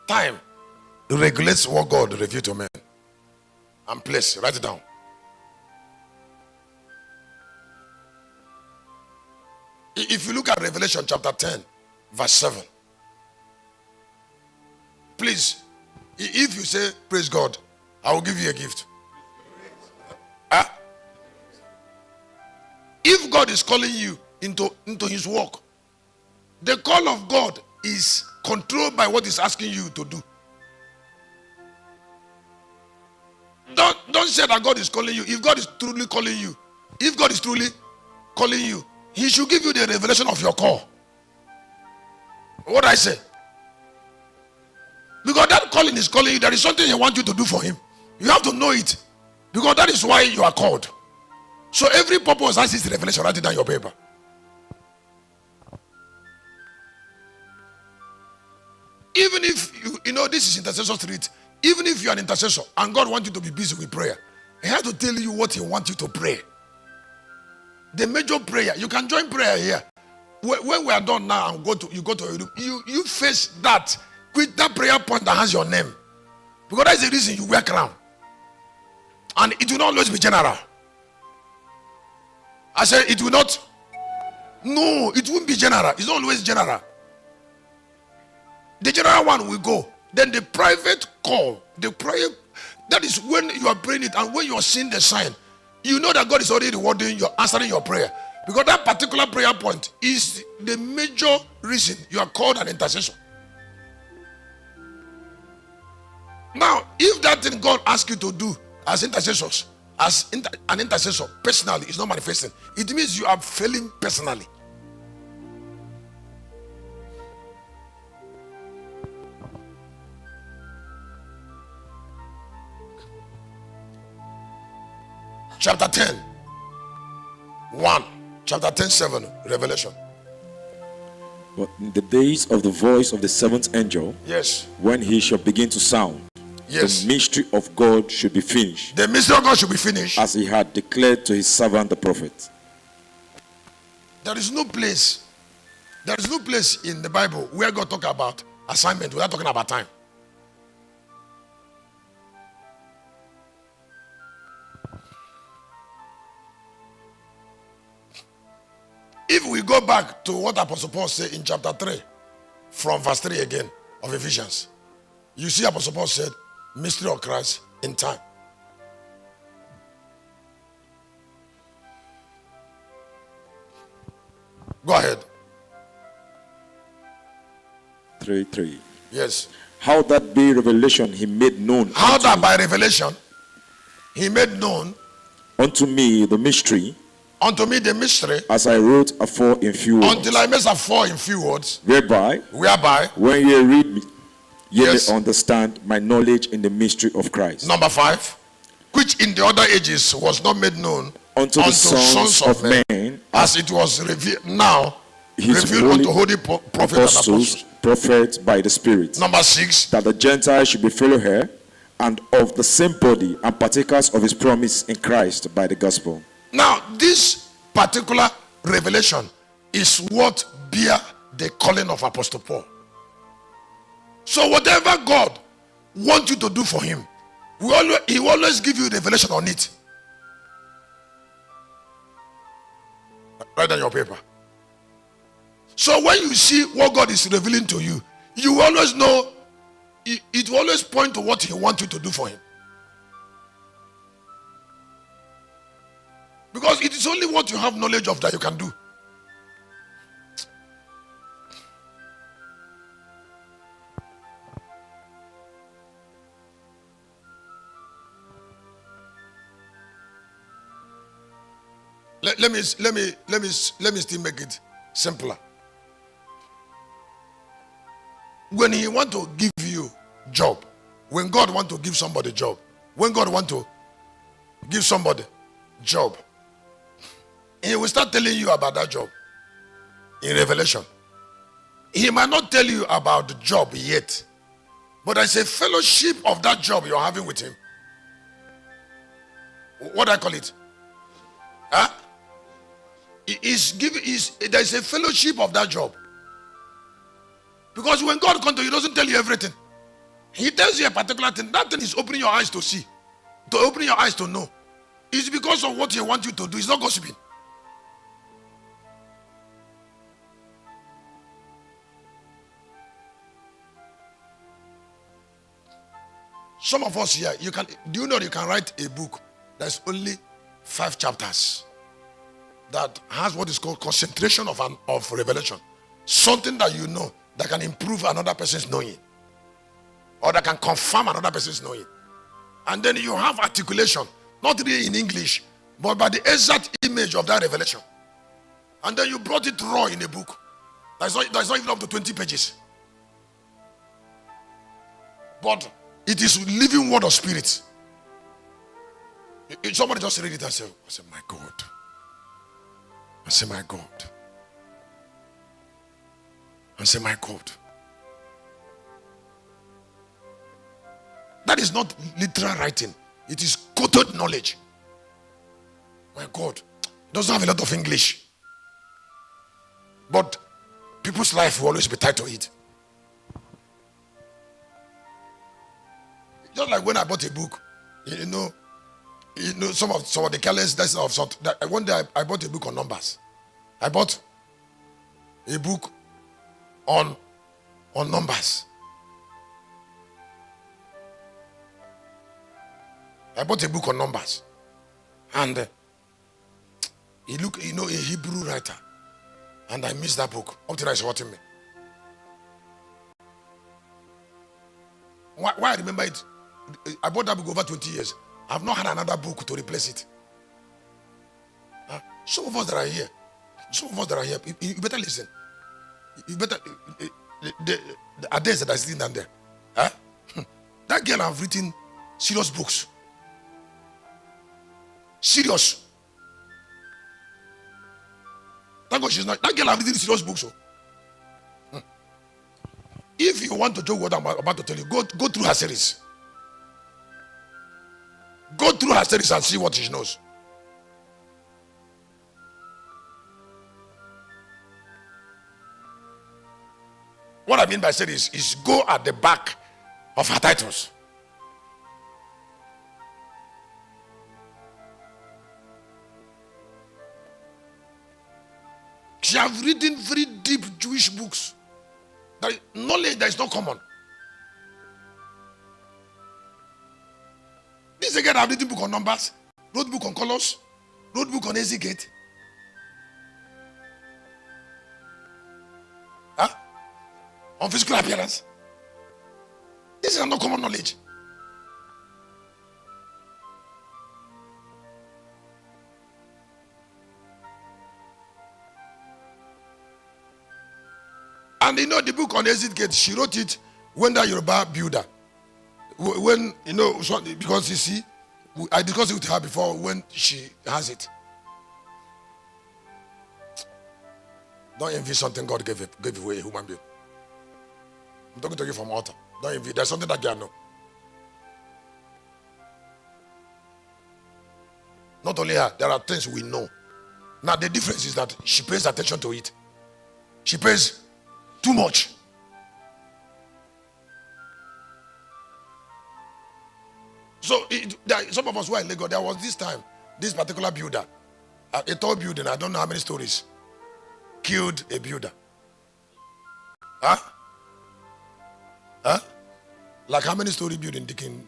Time regulates what God revealed to men. And place, write it down. If you look at Revelation chapter 10, verse 7. Please, if you say, praise God, I will give you a gift. If God is calling you into his work, the call of God is controlled by what he's asking you to do. Don't say that God is calling you. If God is truly calling you, he should give you the revelation of your call. What I say? Because that calling is calling you. There is something he wants you to do for him. You have to know it. Because that is why you are called. So every purpose has its revelation. Write it down your paper. Even if you know this is intercessor street. Even if you are an intercessor and God wants you to be busy with prayer, he has to tell you what he wants you to pray. The major prayer, you can join prayer here. When we are done now and you go to a room, you face that with that prayer point that has your name. Because that's the reason you wear crown. And it will not always be general. I said it will not. No, it won't be general. It's not always general. The general one will go. Then the private call, the prayer, that is when you are praying it and when you are seeing the sign, you know that God is already rewarding you, answering your prayer. Because that particular prayer point is the major reason you are called an intercessor. Now, if that thing God asks you to do as intercessors, an intercessor personally is not manifesting, it means you are failing personally. Chapter 10, 1. Chapter 10, 7, Revelation. But in the days of the voice of the seventh angel, yes, when he shall begin to sound, yes, the mystery of God should be finished. The mystery of God should be finished. As he had declared to his servant the prophet. There is no place in the Bible where God talks about assignment without talking about time. If we go back to what Apostle Paul said in chapter 3, from verse 3 again of Ephesians, you see Apostle Paul said, mystery of Christ in time. Go ahead. 3:3. Yes. How that by revelation he made known. How that by revelation he made known unto me the mystery. Unto me the mystery, as I wrote afore in few words. Until I made afore in few words. Whereby when ye read me, ye may understand my knowledge in the mystery of Christ. Number 5, which in the other ages was not made known unto the sons of men, as it was revealed now, revealed unto holy prophets and apostles, prophets by the Spirit. Number 6, that the Gentiles should be fellow heir and of the same body and partakers of his promise in Christ by the gospel. Now, this particular revelation is what bear the calling of Apostle Paul. So whatever God wants you to do for him, he will always give you revelation on it. Write down your paper. So when you see what God is revealing to you, you always know, it will always point to what he wants you to do for him. Because it is only what you have knowledge of that you can do. Let me still make it simpler. When he want to give you job, when God want to give somebody job, when God want to give somebody job, he will start telling you about that job in Revelation. He might not tell you about the job yet, but there's a fellowship of that job you're having with him. What do I call it? Huh? There's a fellowship of that job. Because when God comes to you, he doesn't tell you everything. He tells you a particular thing. That thing is opening your eyes to see, to opening your eyes to know. It's because of what he wants you to do. It's not gossiping. Some of us here, do you know you can write a book that's only 5 chapters that has what is called concentration of revelation. Something that you know that can improve another person's knowing, or that can confirm another person's knowing. And then you have articulation, not really in English, but by the exact image of that revelation. And then you brought it raw in a book. That's not even up to 20 pages. But it is living word of spirit. Somebody just read it and say, my God. I say, my God. I say, my God. That is not literal writing. It is quoted knowledge. My God. It doesn't have a lot of English. But people's life will always be tied to it. Just like when I bought a book, you know some of the carelessness of sort. One day I bought a book on numbers. I bought a book on numbers. I bought a book on numbers, and he looked, a Hebrew writer, and I missed that book. Up till I saw him. Why I remember it? I bought that book over 20 years. I've not had another book to replace it. Some of us that are here, you better listen. You better. The others that are sitting down there. That girl have written serious books. Serious. Thank God she's not. That girl have written serious books. If you want to joke what I'm about to tell you, go through her series. Go through her series and see what she knows. What I mean by series is go at the back of her titles. She have written very deep Jewish books. That knowledge that is not common. This again, I've written book on numbers, wrote book on colors, wrote book on Ezekate. On physical appearance. This is not common knowledge. And the book on Ezekate, she wrote it when that Yoruba builder. When, because you see, I discussed it with her before when she has it. Don't envy something God gave away a human being. I'm talking to you from altar. Don't envy. There's something that girl know. Not only her, there are things we know. Now the difference is that she pays attention to it. She pays too much. So some of us were in Lagos. There was this time, this particular builder, a tall building, I don't know how many stories, killed a builder. Like how many story building Dickin?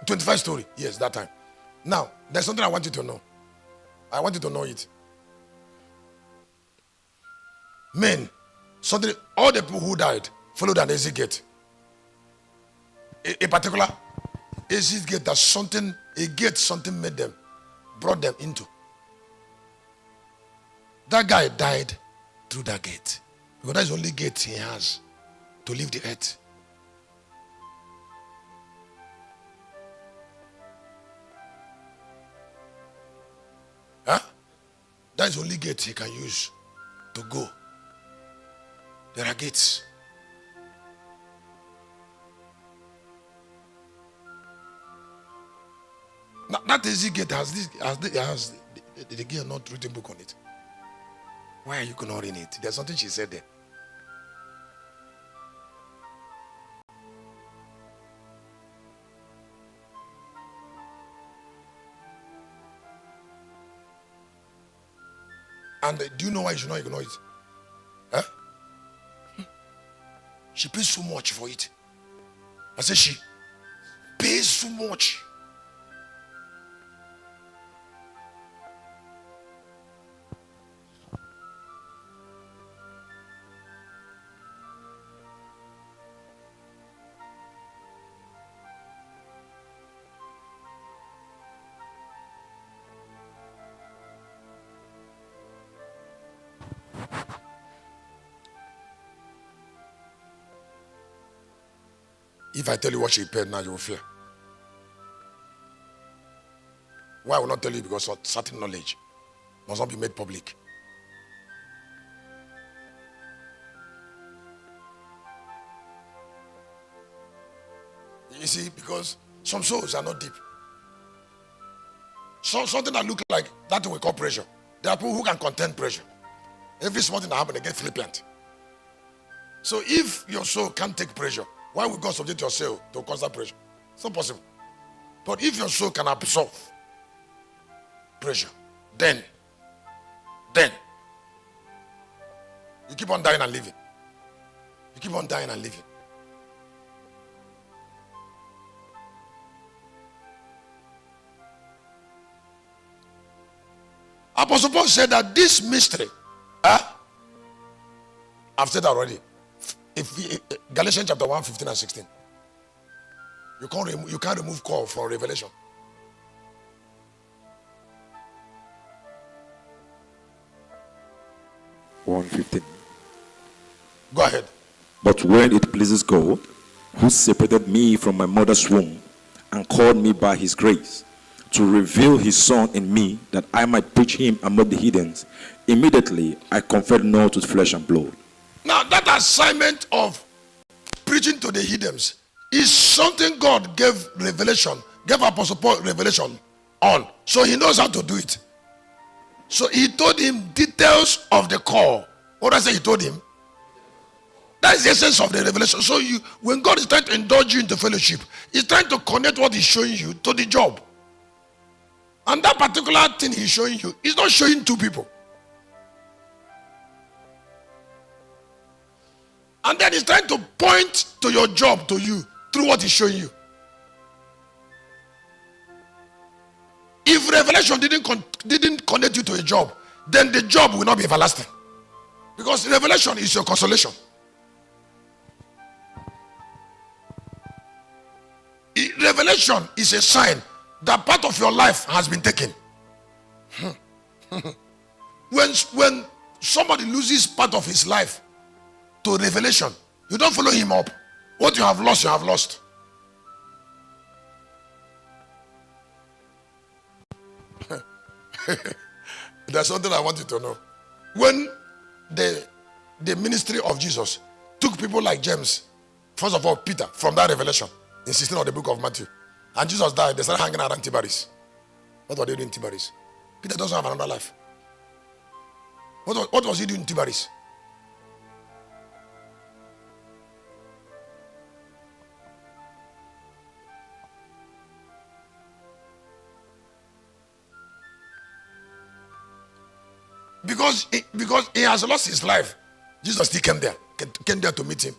25 story. Yes, that time. Now, there's something I want you to know. I want you to know it. Men, suddenly all the people who died followed an exit gate. A particular exit gate that something made them, brought them into. That guy died through that gate. Because that's the only gate he has to leave the earth. That's the only gate he can use to go. There are gates. Now, that easy gate has the girl not written book on it. Why are you ignoring it? There's something she said there. And do you know why you should not ignore it? Huh? She pays so much for it. I said she pays so much. If I tell you what she paid now, you will fear. Why I will not tell you? Because certain knowledge must not be made public. You see, because some souls are not deep. Something that look like that we call pressure. There are people who can contain pressure. Every small thing that happens, they get flippant. So if your soul can't take pressure, why would God subject your soul to constant pressure? It's not possible. But if your soul can absorb pressure, then you keep on dying and living. You keep on dying and living. Apostle Paul said that this mystery, I've said that already. Galatians chapter 1, 15 and 16. You can't remove call from Revelation. One 15. Go ahead. But when it pleases God, who separated me from my mother's womb and called me by his grace, to reveal his son in me, that I might preach him among the heathens, immediately I conferred not with flesh and blood. Now that assignment of preaching to the heathens is something God gave Apostle Paul revelation on. So he knows how to do it. So he told him details of the call. What I say he told him? That's the essence of the revelation. So when God is trying to indulge you into fellowship, he's trying to connect what he's showing you to the job. And that particular thing he's showing you is not showing two people. And then he's trying to point to your job to you through what he's showing you. If revelation didn't connect you to a job, then the job will not be everlasting. Because revelation is your consolation. Revelation is a sign that part of your life has been taken. When somebody loses part of his life to revelation, you don't follow him up. What you have lost, you have lost. There's something I want you to know. When the ministry of Jesus took people like James, first of all Peter, from that revelation, insisting on the book of Matthew, and Jesus died, they started hanging around Tiberias. What were they doing in Tiberias? Peter doesn't have another life. What was he doing in Tiberias? Because he has lost his life, Jesus still came there to meet him.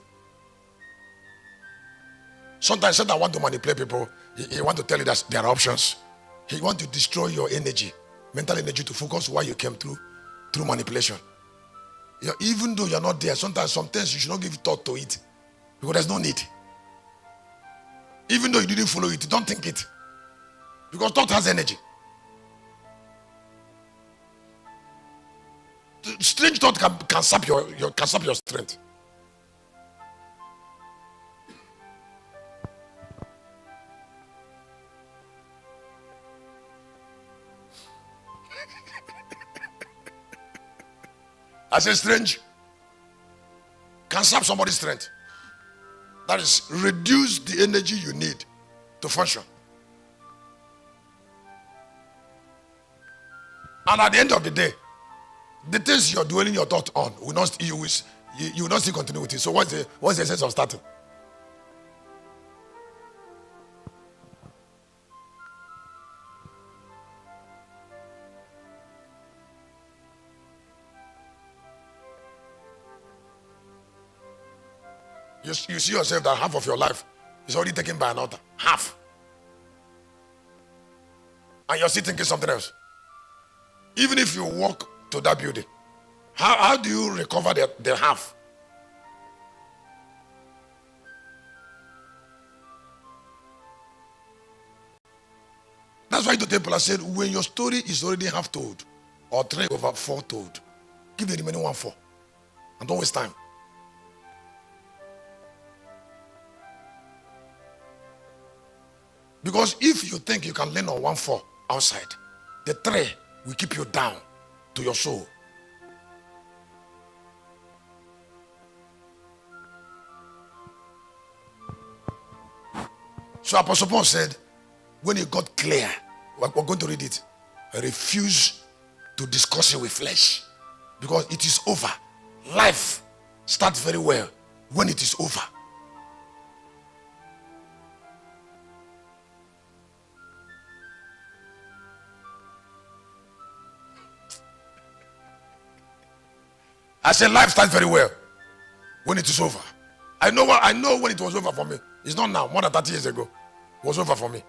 Sometimes Satan want to manipulate people. He want to tell you that there are options. He want to destroy your energy, mental energy, to focus why you came through manipulation. Even though you're not there, sometimes you should not give thought to it, because there's no need. Even though you didn't follow it, don't think it, because thought has energy. Strange thought can sap your strength. I say strange can sap somebody's strength. That is, reduce the energy you need to function. And at the end of the day, the things you're dwelling your thought on you will not still continue with it. So what's the sense of starting? You see yourself that half of your life is already taken by another. Half. And you're still thinking something else. Even if you walk to that building, how do you recover the half? That's why the temple said, when your story is already half told, or 3/4 told, give the remaining 1/4. And don't waste time. Because if you think you can learn on 1/4 outside, the 3 will keep you down to your soul. So Apostle Paul said, when it got clear, we're going to read it, I refuse to discuss it with flesh, because it is over. Life starts very well when it is over. I said life starts very well when it is over. I know when it was over for me. It's not now, more than 30 years ago. It was over for me.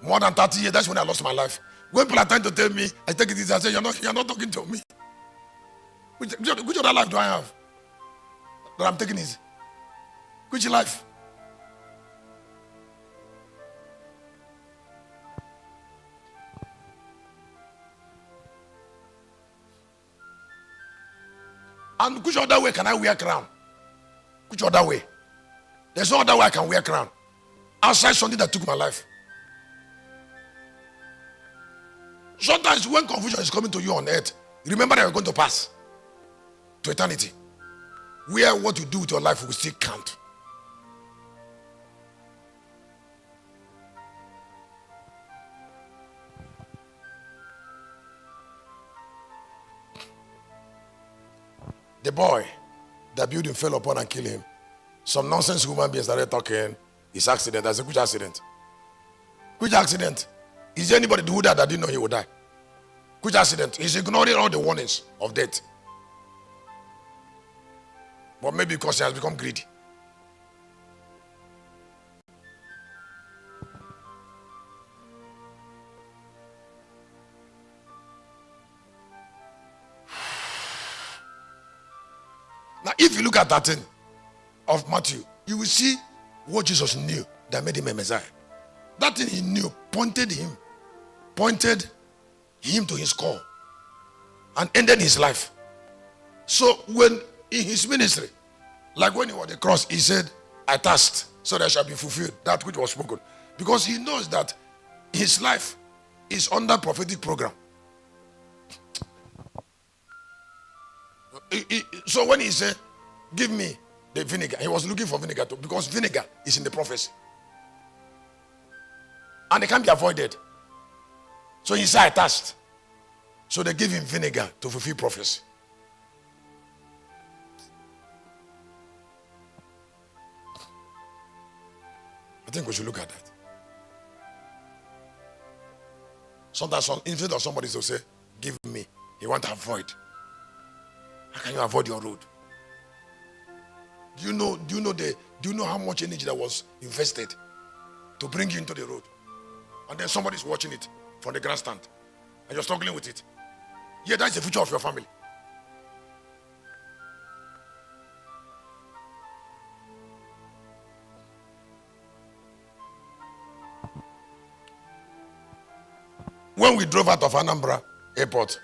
More than 30 years, that's when I lost my life. When people are trying to tell me, I take it easy, I say, you're not talking to me. Which other life do I have that I'm taking easy? Which life? And which other way can I wear crown? Which other way? There's no other way I can wear crown outside something that took my life. Sometimes when confusion is coming to you on earth, remember that you're going to pass to eternity, where what you do with your life will still count. The boy, the building fell upon and killed him. Some nonsense human beings started talking. It's accident. That's a which accident? Which accident? Is there anybody who died that didn't know he would die? Which accident? He's ignoring all the warnings of death. But maybe because he has become greedy. Now, if you look at 13 of Matthew, you will see what Jesus knew that made him a Messiah. That thing he knew pointed him to his call and ended his life. So when in his ministry, like when he was on the cross, he said, I thirst, so that shall be fulfilled that which was spoken. Because he knows that his life is under prophetic program. So when he said, give me the vinegar, he was looking for vinegar too, because vinegar is in the prophecy. And it can't be avoided. So he said, I thirst. So they gave him vinegar to fulfill prophecy. I think we should look at that. Sometimes instead of somebody to say, give me, you want to avoid. How can you avoid your road? Do you know how much energy that was invested to bring you into the road? And then somebody's watching it from the grandstand and you're struggling with it. Yeah, that's the future of your family. When we drove out of Anambra airport,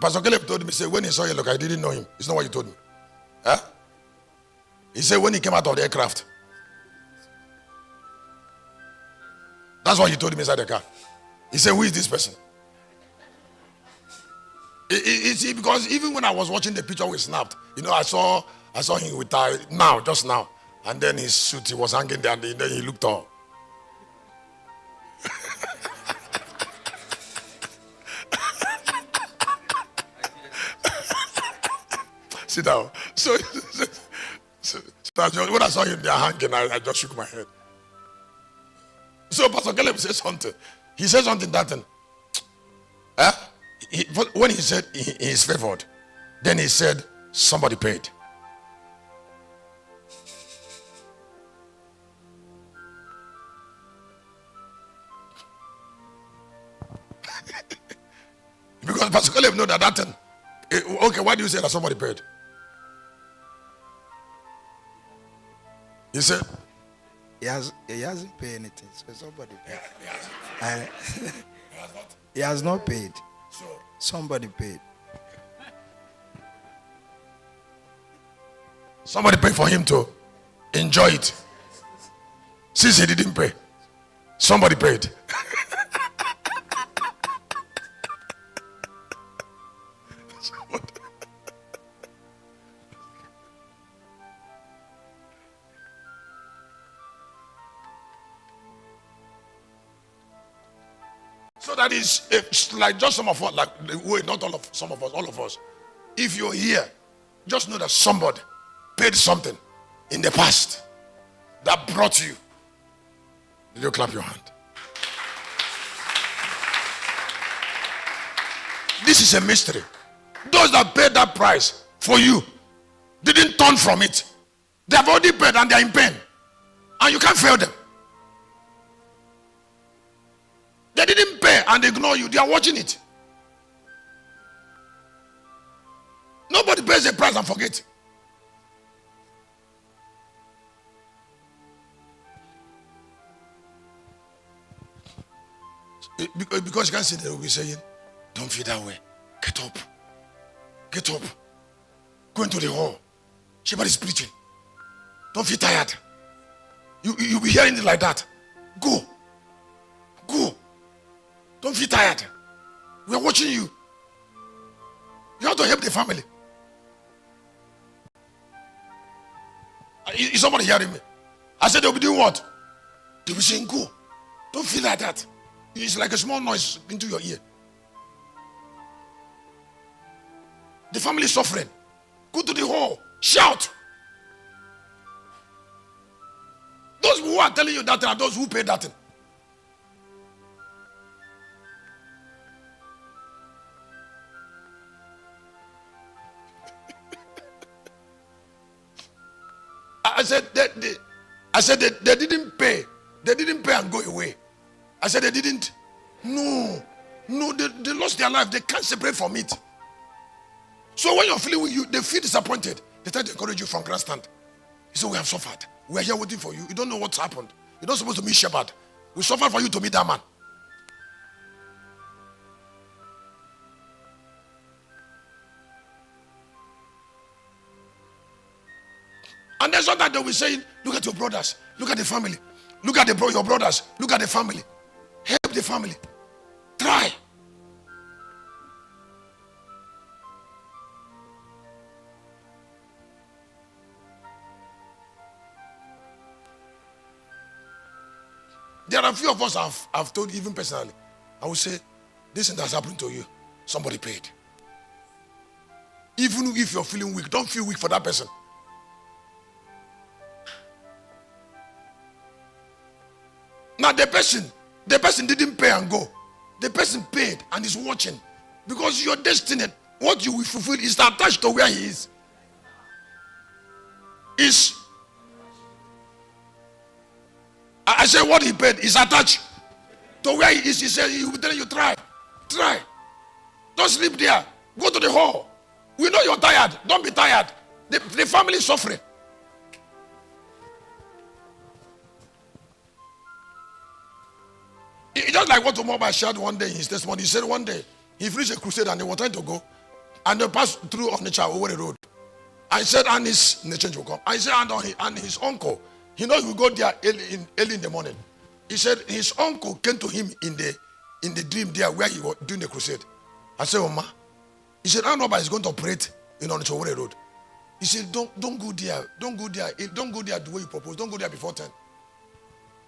Pastor Caleb told me, say, when he saw you, look, I didn't know him. It's not what you told me. Huh? He said, when he came out of the aircraft. That's what he told me inside the car. He said, who is this person? Because even when I was watching the picture we snapped, I saw him with just now. And then his suit, he was hanging there, and then he looked up. Sit down. So when I saw him there hanging, I just shook my head. So Pastor Caleb said something. He said something that when he said he is favored, then he said Somebody paid. Because Pastor Caleb know that thing. Okay, why do you say that somebody paid? You said he hasn't paid anything, so somebody paid. He has not paid. So Somebody paid. somebody paid for him to enjoy it. Since he didn't pay, somebody paid. So that is it's like just some of us, like wait, not all of some of us, all of us. If you're here, just know that somebody paid something in the past that brought you. Did you clap your hand? This is a mystery. Those that paid that price for you didn't turn from it. They have already paid and they are in pain. And you can't fail them. They didn't pay and ignore you. They are watching it. Nobody pays the price and forget. Because you can't see, they will be saying, don't feel that way. Get up. Get up. Go into the hall. Shepherd is preaching. Don't feel tired. You'll be hearing it like that. Go. Go. Don't feel tired. We are watching you. You have to help the family. Is somebody hearing me? I said they'll be doing what? They'll be saying, go. Don't feel like that. It's like a small noise into your ear. The family is suffering. Go to the hall. Shout. Those who are telling you that are those who paid that thing. I said they didn't pay. They didn't pay and go away. I said they didn't. No, they lost their life. They can't separate from it. So when you're feeling you, they feel disappointed. They try to encourage you from grandstand. He said, we have suffered. We are here waiting for you. You don't know what's happened. You're not supposed to meet shepherd. We suffered for you to meet that man. And then sometimes they'll be saying, look at your brothers, look at the family, look at your brothers, look at the family. Help the family. Try. There are a few of us I've told even personally. I will say, this thing that's happened to you, somebody paid. Even if you're feeling weak, don't feel weak for that person. Now the person didn't pay and go. The person paid and is watching. Because your destiny, what you will fulfill is attached to where he is. I said what he paid is attached to where he is. He said he will tell you, try. Don't sleep there. Go to the hall. We know you're tired. Don't be tired. The family is suffering. It's just like what Omar shared one day in his testimony. He said one day he finished a crusade and they were trying to go, and they passed through on nature over the road. I said, and his change will come. I said, and his uncle, he knows he will go there early in the morning. He said his uncle came to him in the dream there where he was doing the crusade. I said, Omar, he said, Anova is going to operate in on the road. He said, don't go there. Don't go there. Don't go there the way you propose. Don't go there before 10.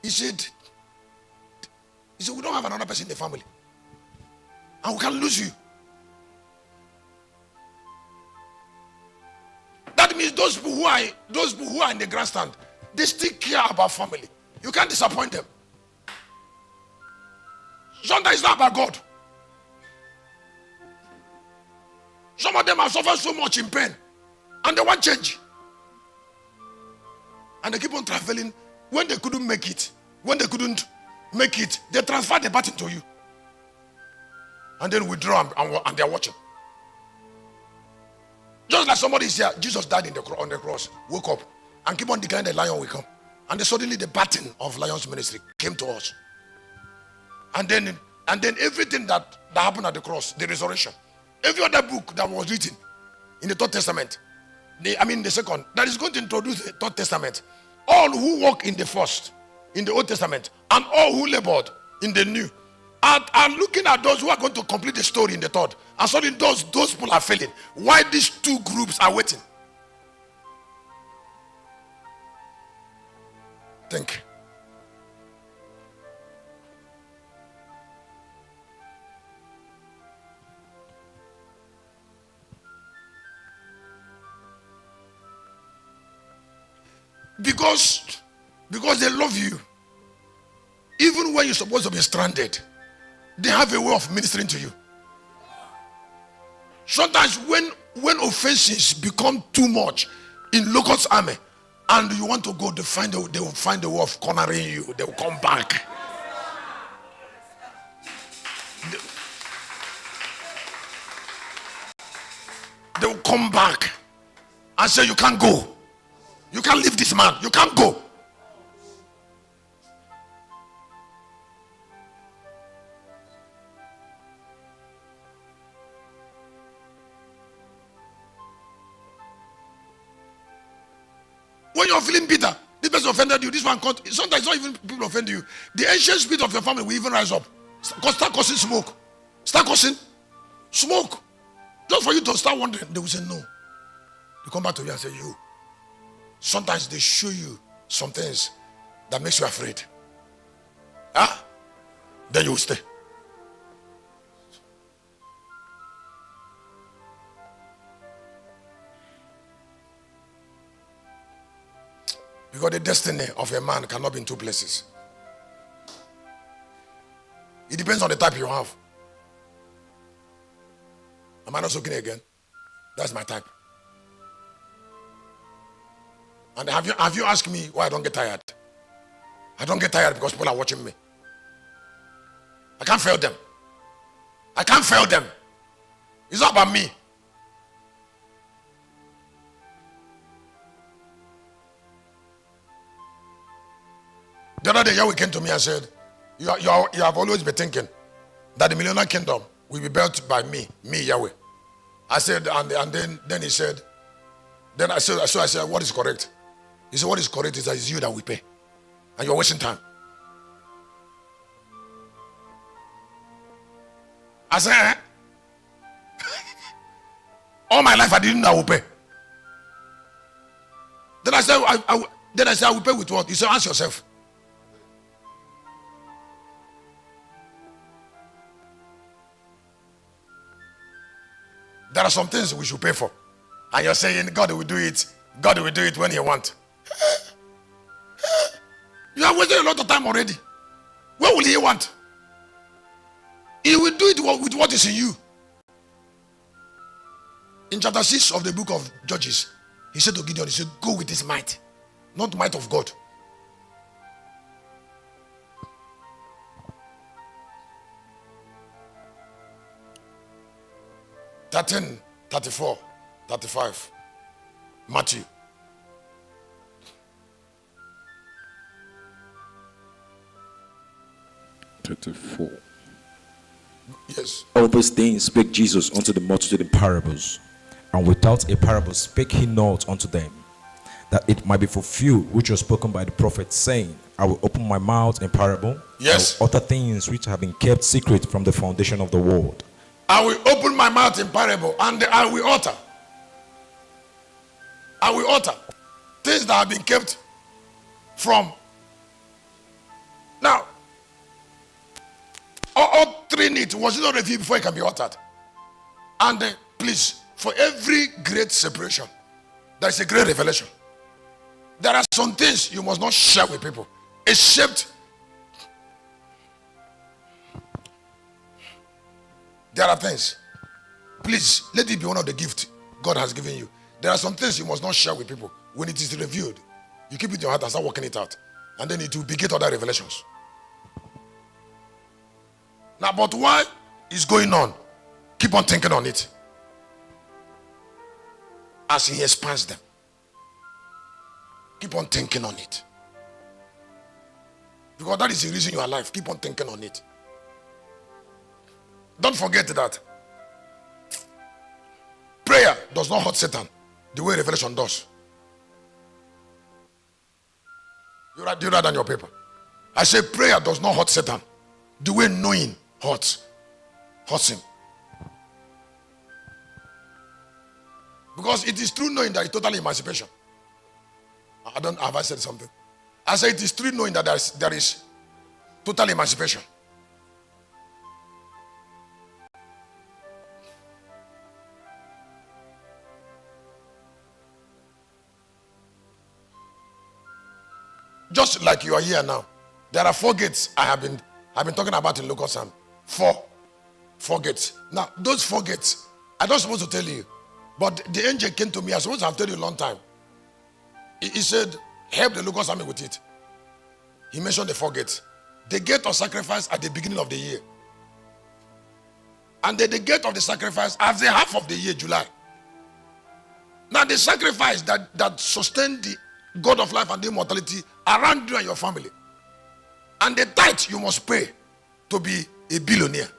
He said, we don't have another person in the family. And we can lose you. That means those people who are in the grandstand, they still care about family. You can't disappoint them. Sometimes it's not about God. Some of them have suffered so much in pain. And they want change. And they keep on traveling. When they couldn't make it, they transfer the baton to you. And then withdraw and they're watching. Just like somebody is here, Jesus died on the cross, woke up, and keep on declaring the lion will come. And then suddenly the baton of Lion's ministry came to us. And then everything that happened at the cross, the resurrection, every other book that was written in the Third Testament, the second, that is going to introduce the Third Testament. All who walk in the first, in the Old Testament, and all who labored in the New, are looking at those who are going to complete the story in the third. And suddenly those people are failing. Why these two groups are waiting? Think. Because they love you. Even when you're supposed to be stranded, they have a way of ministering to you. Sometimes when offenses become too much in locust army and you want to go, they will find a way of cornering you. They will come back. They will come back and say, you can't go. You can't leave this man. You can't go. When you're feeling bitter, this person offended you, this one can't. Sometimes not even people offend you. The ancient spirit of your family will even rise up. Start causing smoke. Start causing smoke. Just for you to start wondering. They will say no. They come back to you and say, you. Sometimes they show you some things that makes you afraid. Then you will stay. Because the destiny of a man cannot be in two places. It depends on the type you have. Am I not talking again? That's my type. And have you asked me why I don't get tired? I don't get tired because people are watching me. I can't fail them. I can't fail them. It's not about me. The other day, Yahweh came to me and said, you have always been thinking that the millennial kingdom will be built by me, Yahweh. I said, and then he said, I said, what is correct? He said, what is correct is that it's you that we pay. And you're wasting time. I said, all my life I didn't know I will pay. Then I said, I will pay with what? He said, ask yourself. There are some things we should pay for. And you're saying God will do it. God will do it when he wants. You have wasted a lot of time already. What will he want? He will do it with what is in you. In chapter 6 of the book of Judges, he said to Gideon, he said, go with his might, not the might of God. (13, 34, 35). Matthew. Yes. All these things spake Jesus unto the multitude in parables, and without a parable spake he not unto them, that it might be fulfilled which was spoken by the prophet, saying, I will open my mouth in parable. Yes. I will utter things which have been kept secret from the foundation of the world. I will open my mouth in parable, and I will utter. I will utter things that have been kept from. Now, uttering it, was it not revealed before it can be uttered? And please, for every great separation, there is a great revelation. There are some things you must not share with people, except there are things. Please, let it be one of the gifts God has given you. There are some things you must not share with people. When it is revealed, you keep it in your heart and start working it out. And then it will beget other revelations. Now, but why is going on? Keep on thinking on it. As he expands them. Keep on thinking on it. Because that is the reason you are alive. Keep on thinking on it. Don't forget that prayer does not hurt Satan the way revelation does. You write that on your paper. I say prayer does not hurt Satan the way knowing hurts him. Because it is true knowing that it's total emancipation. Have I said something? I say it is true knowing that there is total emancipation. Just like you are here now, there are 4 gates I have been talking about in local psalm. 4 gates. Now those 4 gates, I'm not supposed to tell you, but the angel came to me. I was supposed to have told you a long time. He said, help the local army with it. He mentioned the 4 gates. The gate of sacrifice at the beginning of the year. And then the gate of the sacrifice at the half of the year, July. Now the sacrifice that sustained the God of life and the immortality around you and your family. And the tithe you must pay to be a billionaire.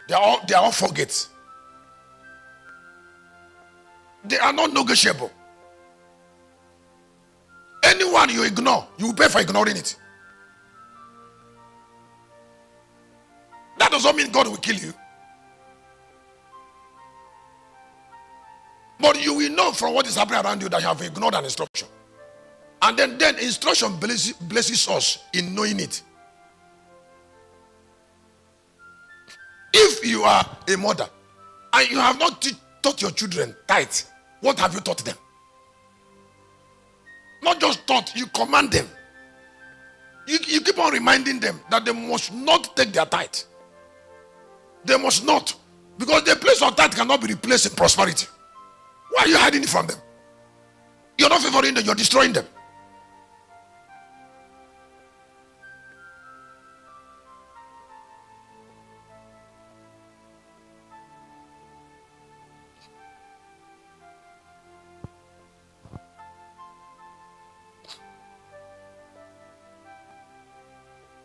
They are all 4 gates. They are not negotiable. Anyone you ignore, you will pay for ignoring it. That doesn't mean God will kill you. But you will know from what is happening around you that you have ignored an instruction. And then instruction blesses us in knowing it. If you are a mother and you have not taught your children tithe, what have you taught them? Not just taught, you command them. You keep on reminding them that they must not take their tithe. They must not. Because the place of tithe cannot be replaced in prosperity. Why are you hiding it from them? You're not favoring them, you're destroying them.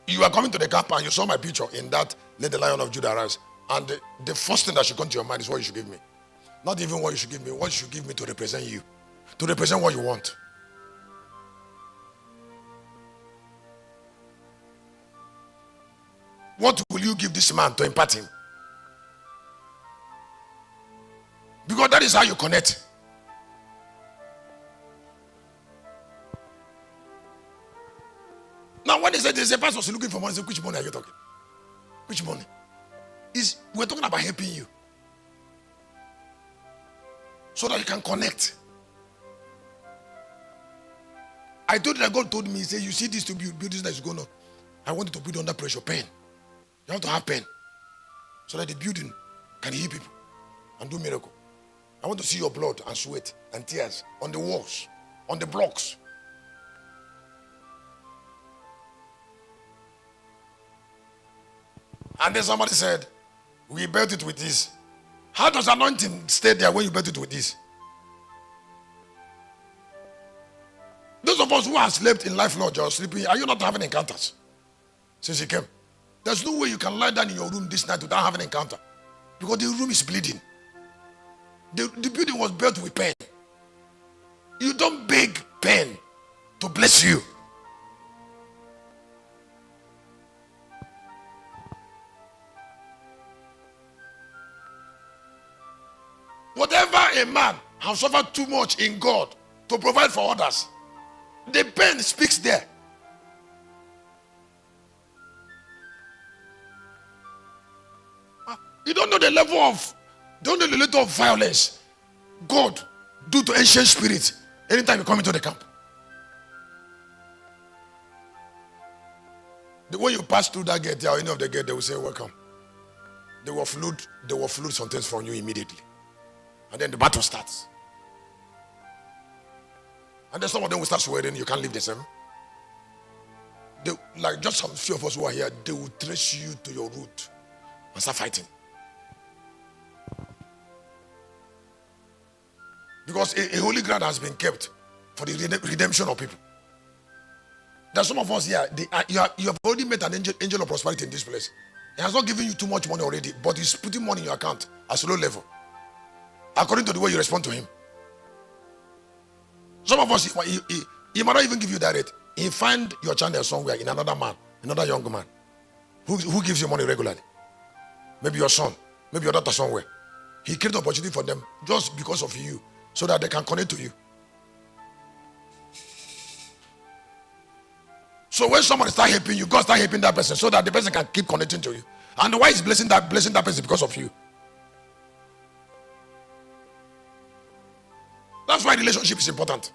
You are coming to the camp and you saw my picture in that Let the Lion of Judah Rise. And the first thing that should come to your mind is what you should give me. Not even what you should give me, what you should give me to represent you. To represent what you want. What will you give this man to impart him? Because that is how you connect. Now, when they say there's a pastor looking for money, say, which money are you talking? Which money? We're talking about helping you. So that you can connect. I told you that God told me, he said, you see this to build this that is going on. I want you to build under pressure, pain. You have to have pain. So that the building can heal people and do miracle. I want to see your blood and sweat and tears on the walls, on the blocks. And then somebody said, we built it with this. How does anointing stay there when you built it with this? Those of us who have slept in Life Lodge or sleeping, are you not having encounters since you came? There's no way you can lie down in your room this night without having an encounter. Because the room is bleeding. The building was built with pain. You don't beg pain to bless you. Whatever a man has suffered too much in God to provide for others, the pain speaks there. You don't know the level of violence God do to ancient spirits anytime you come into the camp. When you pass through that gate or any of the gate, they will say welcome. They will flood some things from you immediately. And then the battle starts. And then some of them will start swearing, you can't live the same. They, like just some few of us who are here, they will trace you to your root and start fighting. Because a holy ground has been kept for the redemption of people. There are some of us here, you have already met an angel of prosperity in this place. He has not given you too much money already, but he's putting money in your account at a low level, according to the way you respond to him. Some of us, he might not even give you that rate. He find your channel somewhere in another man, another young man, who gives you money regularly. Maybe your son, maybe your daughter somewhere. He created opportunity for them just because of you, so that they can connect to you. So when somebody start helping you, God start helping that person so that the person can keep connecting to you. And why is blessing that person because of you? That's why relationship is important.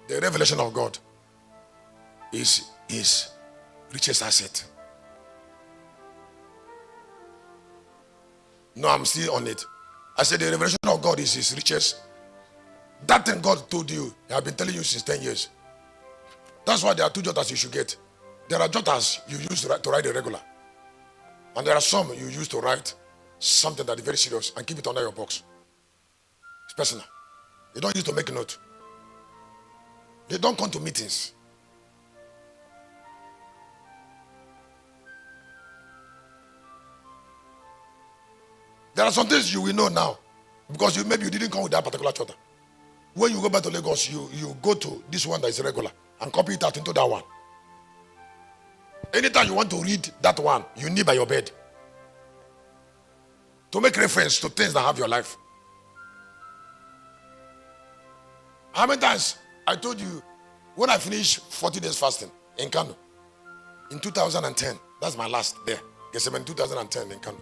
The revelation of God is his richest asset. No, I'm still on it. I said the revelation of God is his richest. That thing God told you, I have been telling you since 10 years. That's why there are two jotters you should get. There are jotters you use to write a regular. And there are some you use to write something that is very serious and keep it under your box. It's personal. You don't use to make a note. They don't come to meetings. There are some things you will know now because maybe you didn't come with that particular jotter. When you go back to Lagos, you go to this one that is regular and copy it out into that one. Anytime you want to read that one, you need by your bed to make reference to things that have your life. How many times I told you when I finished 40 days fasting in Kano in 2010? That's my last there. Gethsemane 2010 in Kano.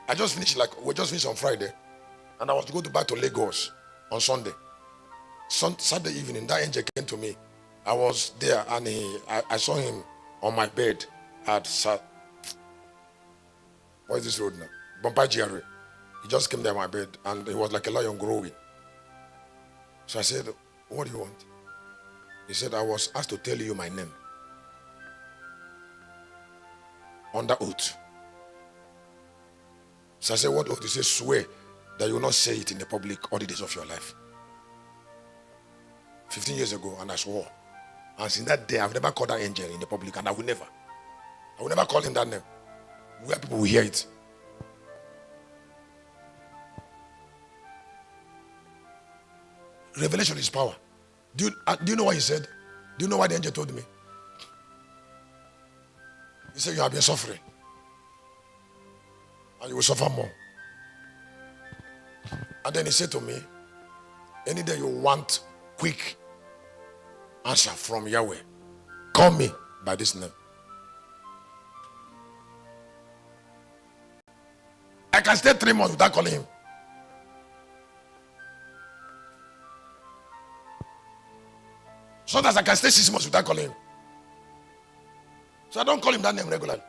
I just finished we just finished on Friday, and I was to go back to Lagos on Sunday. Saturday evening, that angel came to me. I was there, and I saw him on my bed at what is this road now? Bombay GRA. He just came there on my bed, and he was like a lion growing. So I said, "What do you want?" He said, "I was asked to tell you my name under oath." So I said, "What oath?" He said, "Swear that you will not say it in the public all the days of your life." 15 years ago, and I swore. And since that day, I've never called that angel in the public, and I will never call him that name where people will hear it. Revelation is power. Do you know what he said? Do you know what the angel told me? He said, "You have been suffering, and you will suffer more." And then he said to me, "Any day you want quick answer from Yahweh, call me by this name." I can stay 3 months without calling him. Sometimes I can stay 6 months without calling him. So I don't call him that name regularly.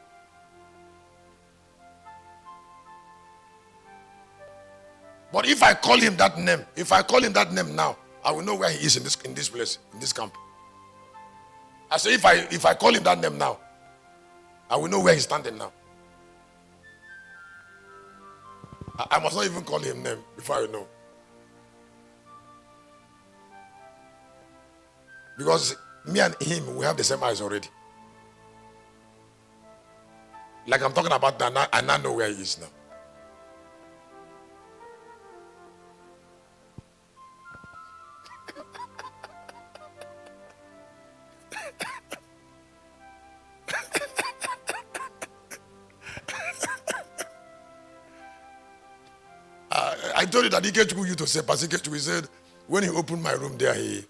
But if I call him that name now, I will know where he is in this place, in this camp. I say if I call him that name now, I will know where he's standing now. I must not even call him name before I know. Because me and him, we have the same eyes already. Like I'm talking about that, I now know where he is now. I told you that he came to you to say, Pastor Ketu, he said, when he opened my room there, he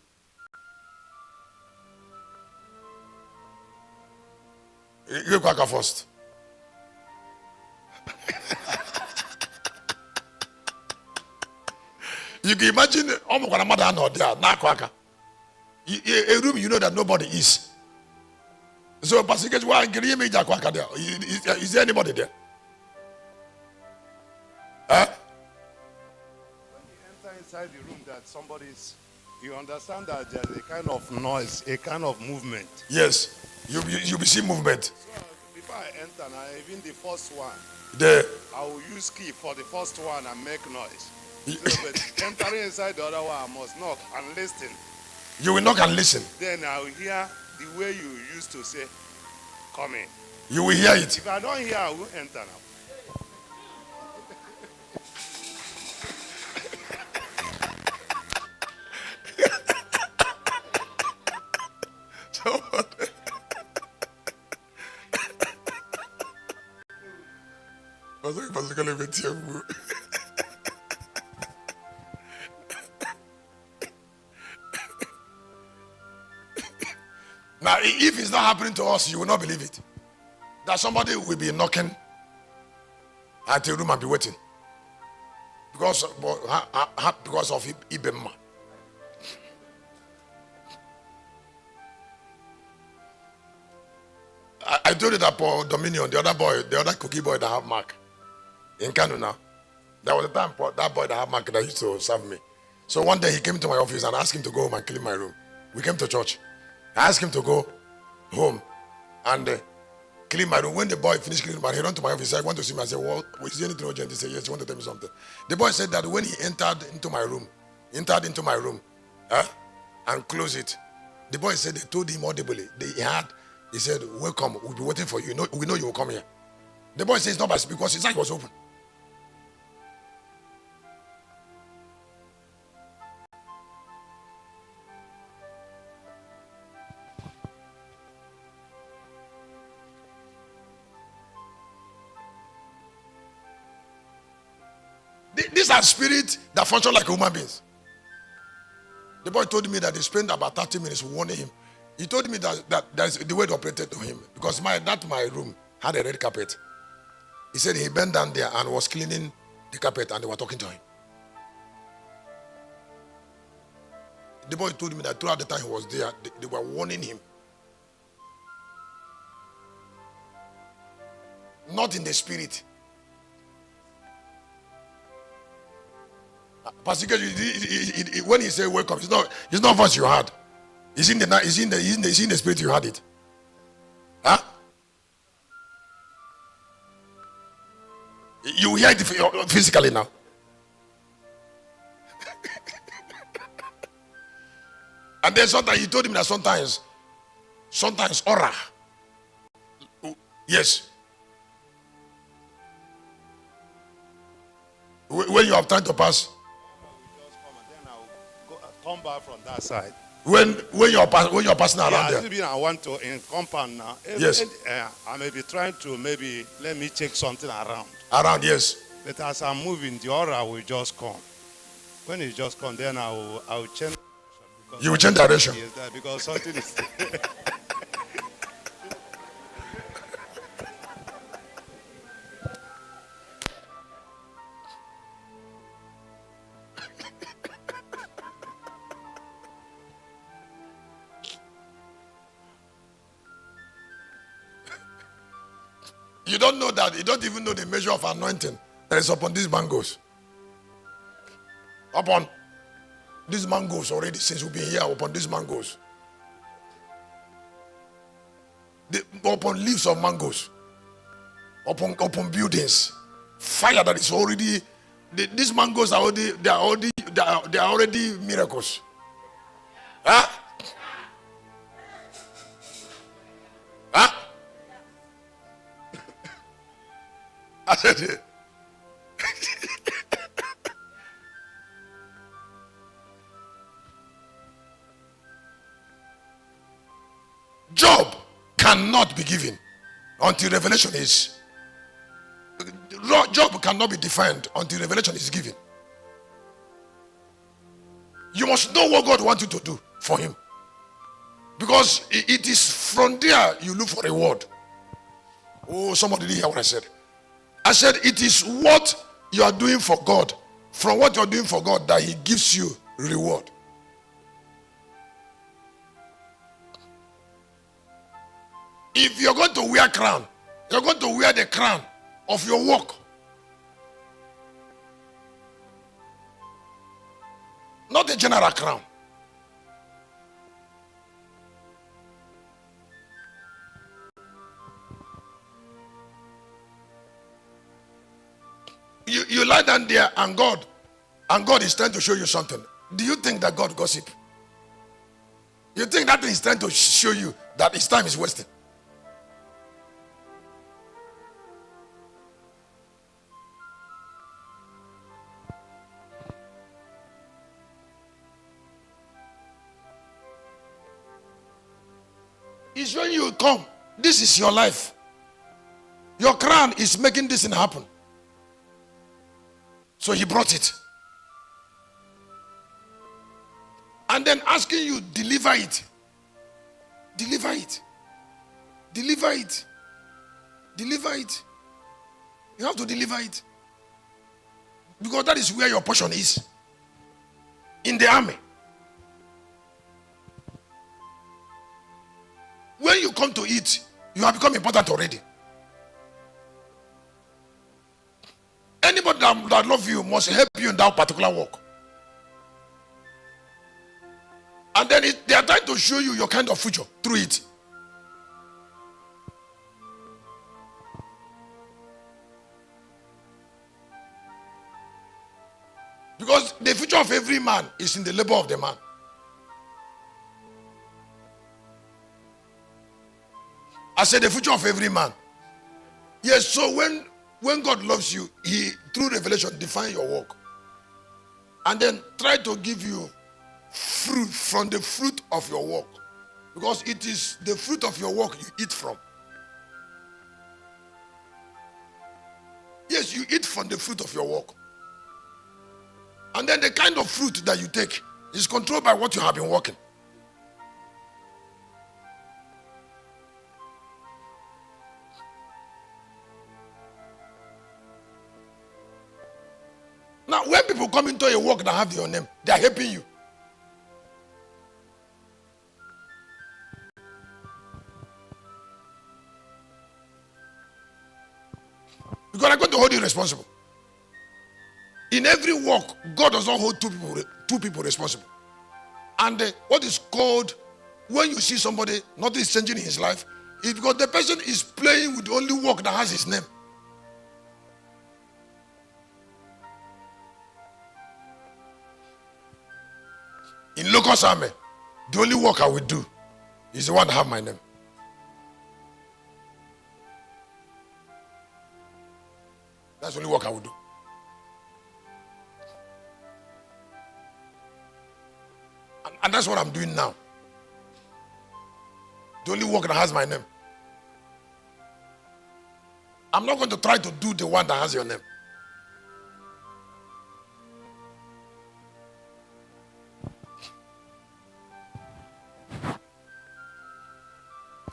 gave Quacker first. You can imagine a room you know that nobody is. So, Pastor, is there anybody there? Huh? When you enter inside the room that somebody is, you understand that there's a kind of noise, a kind of movement. Yes, you be see movement. So before I enter, now even the first one, The I will use key for the first one and make noise. So, but entering inside the other one, I must knock and listen. you will knock and listen. Then I will hear the way you used to say, "Come in." You will hear it. If I don't hear, I will enter now. Now, if it's not happening to us, you will not believe it. That somebody will be knocking at a room and be waiting because of Ibema. I told you that Paul Dominion, the other cookie boy that have Mark in Kano now. There was a time that boy that have Mark that used to serve me. So one day he came to my office and asked him to go home and clean my room. We came to church. I asked him to go home and clean my room. When the boy finished cleaning my room, he ran to my office. He said, "I want to see me." I said, "Well, is there anything urgent?" He said, "Yes, you want to tell me something." The boy said that when he entered into my room and closed it, the boy said they told him audibly. He said, "Welcome, we'll be waiting for you. We know you will come here." The boy says it's not by because his eye was open. These are spirits that function like human beings. The boy told me that they spent about 30 minutes warning him. He told me that is the way it operated to him because my room had a red carpet. He said he bent down there and was cleaning the carpet and they were talking to him. The boy told me that throughout the time he was there, they were warning him. Not in the spirit. Pastor, when he said welcome, it's not voice you heard. It's in the spirit you heard it. Huh? You hear it physically now. And then sometimes he told him that sometimes aura. Yes. When you have time to pass. Come back from that side. When you're passing around there. I want to in compound now. Yes. I may be trying to let me check something around. Around, yes. But as I'm moving, the aura will just come. When it just come, then I will change. You will change direction. Yes, because something is. You don't know that. You don't even know the measure of anointing that is upon these mangoes. Upon these mangoes already, since we've been here, upon these mangoes. Upon leaves of mangoes. Upon buildings. Fire that is already. These mangoes are already miracles. Huh? Huh? I said it. Job cannot be given until revelation is. Job cannot be defined until revelation is given. You must know what God wants you to do for him. Because it is from there you look for a word. Oh, somebody didn't hear what I said. I said it is what you are doing for God from what you're doing for God that He gives you reward. If you're going to wear crown, you're going to wear the crown of your work. Not a general crown. You lie down there and God is trying to show you something. Do you think that God gossip? You think that He's trying to show you that His time is wasting? It's when you come. This is your life. Your crown is making this thing happen. So He brought it. And then asking you, deliver it. Deliver it. Deliver it. Deliver it. You have to deliver it. Because that is where your portion is. In the army. When you come to eat, you have become important already. Anybody that loves you must help you in that particular work. And then they are trying to show you your kind of future through it. Because the future of every man is in the labor of the man. I said the future of every man. Yes, so when God loves you, He, through revelation, define your work. And then try to give you fruit from the fruit of your work. Because it is the fruit of your work you eat from. Yes, you eat from the fruit of your work. And then the kind of fruit that you take is controlled by what you have been working. Now, when people come into a work that have your name, they are helping you. Because I'm going to hold you responsible. In every work, God does not hold two people responsible. And what is called, when you see somebody, nothing is changing in his life, is because the person is playing with the only work that has his name. In Locust Army, the only work I will do is the one that have my name. That's the only work I will do. And that's what I'm doing now. The only work that has my name. I'm not going to try to do the one that has your name.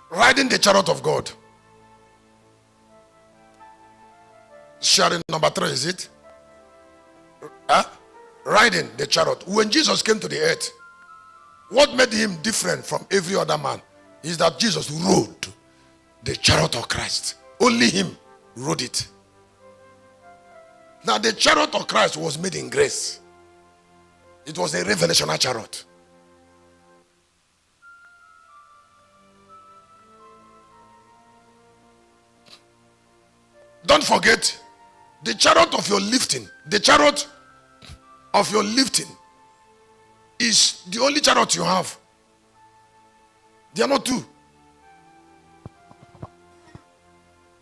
Riding the chariot of God. Sharing number 3, is it? Riding the chariot. When Jesus came to the earth, what made him different from every other man is that Jesus rode the chariot of Christ. Only him rode it. Now the chariot of Christ was made in grace. It was a revelational chariot. Don't forget, the chariot of your lifting, the chariot of your lifting is the only chariot you have. There are not two.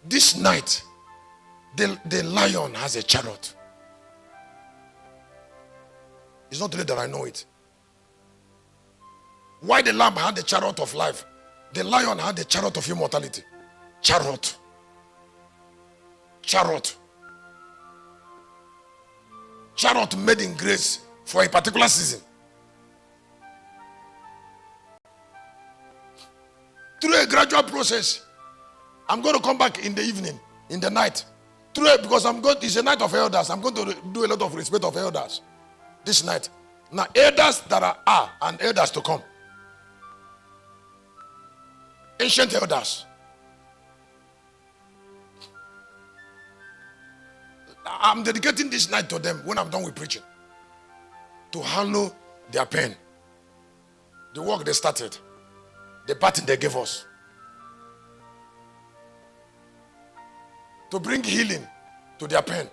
This night, the lion has a chariot. It's not today that I know it. Why the lamb had the chariot of life, the lion had the chariot of immortality. Chariot. Chariot. Chariot made in grace for a particular season. Through a gradual process, I'm going to come back in the evening, in the night, because it's a night of elders. I'm going to do a lot of respect of elders this night. Now, elders that are and elders to come. Ancient elders. I'm dedicating this night to them when I'm done with preaching. To handle their pain. The work they started. The pattern they gave us. To bring healing to their pain.